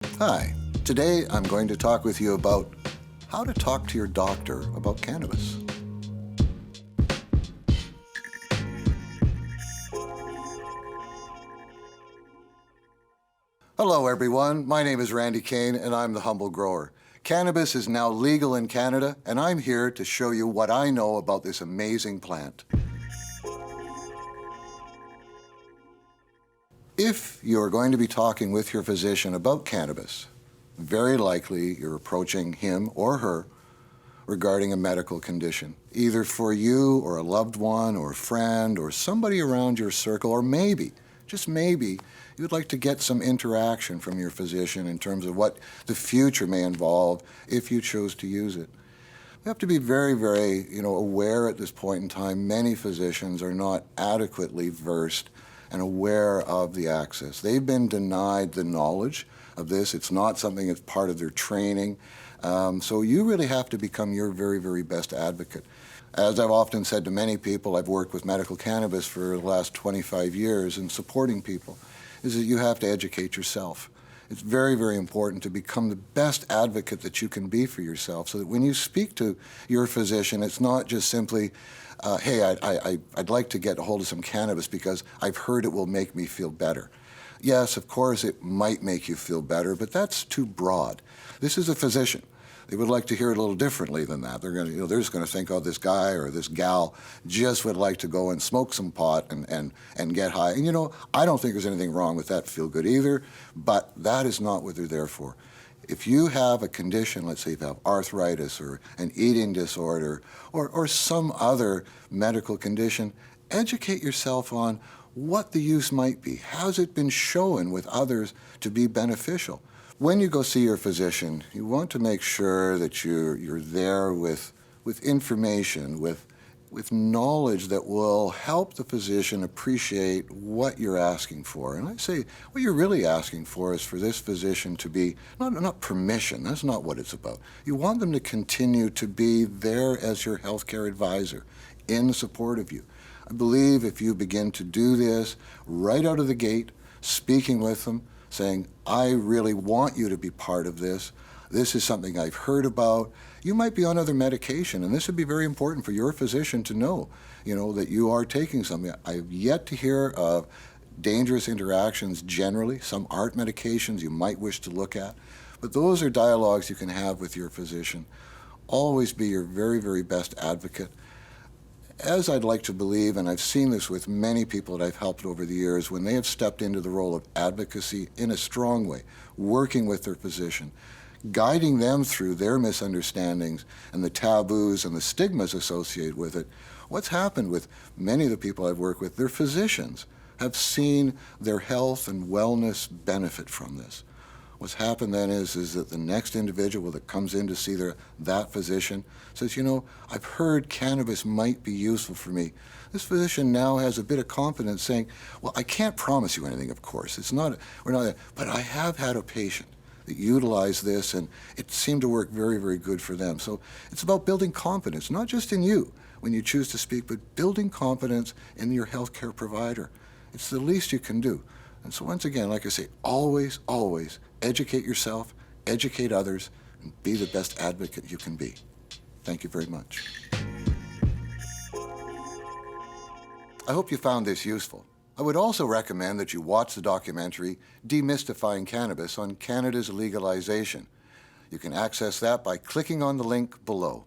Hi, today I'm going to talk with you about how to talk to your doctor about cannabis. Hello everyone, my name is Randy Caine and I'm the Humble Grower. Cannabis is now legal in Canada and I'm here to show you what I know about this amazing plant. If you're going to be talking with your physician about cannabis, very likely you're approaching him or her regarding a medical condition, either for you or a loved one or a friend or somebody around your circle, or maybe, just maybe, you'd like to get some interaction from your physician in terms of what the future may involve if you choose to use it. We have to be very, very, aware at this point in time. Many physicians are not adequately versed and aware of the access. They've been denied the knowledge of this. It's not something that's part of their training. So you really have to become your very, very best advocate. As I've often said to many people, I've worked with medical cannabis for the last 25 years and supporting people, is that you have to educate yourself. It's very, very important to become the best advocate that you can be for yourself so that when you speak to your physician, it's not just simply, hey, I'd like to get a hold of some cannabis because I've heard it will make me feel better. Yes, of course, it might make you feel better, but that's too broad. This is a physician. They would like to hear it a little differently than that. They're going to, they're just going to think, oh, this guy or this gal just would like to go and smoke some pot and get high. And I don't think there's anything wrong with that feel good either, but that is not what they're there for. If you have a condition, let's say you have arthritis or an eating disorder or some other medical condition, educate yourself on what the use might be. Has it been shown with others to be beneficial? When you go see your physician, you want to make sure that you're there with information, with knowledge that will help the physician appreciate what you're asking for. And I say what you're really asking for is for this physician to be, not permission, that's not what it's about. You want them to continue to be there as your healthcare advisor in support of you. I believe if you begin to do this right out of the gate, speaking with them, saying, I really want you to be part of this. This is something I've heard about. You might be on other medication, and this would be very important for your physician to know, that you are taking something. I've yet to hear of dangerous interactions generally. Some aren't medications you might wish to look at, but those are dialogues you can have with your physician. Always be your very, very best advocate. As I'd like to believe, and I've seen this with many people that I've helped over the years, when they have stepped into the role of advocacy in a strong way, working with their physician, guiding them through their misunderstandings and the taboos and the stigmas associated with it, what's happened with many of the people I've worked with, their physicians have seen their health and wellness benefit from this. What's happened then is that the next individual that comes in to see that physician says, I've heard cannabis might be useful for me. This physician now has a bit of confidence saying, well, I can't promise you anything, of course. But I have had a patient that utilized this and it seemed to work very, very good for them. So it's about building confidence, not just in you when you choose to speak, but building confidence in your healthcare provider. It's the least you can do. And so once again, like I say, always, always educate yourself, educate others, and be the best advocate you can be. Thank you very much. I hope you found this useful. I would also recommend that you watch the documentary Demystifying Cannabis on Canada's legalization. You can access that by clicking on the link below.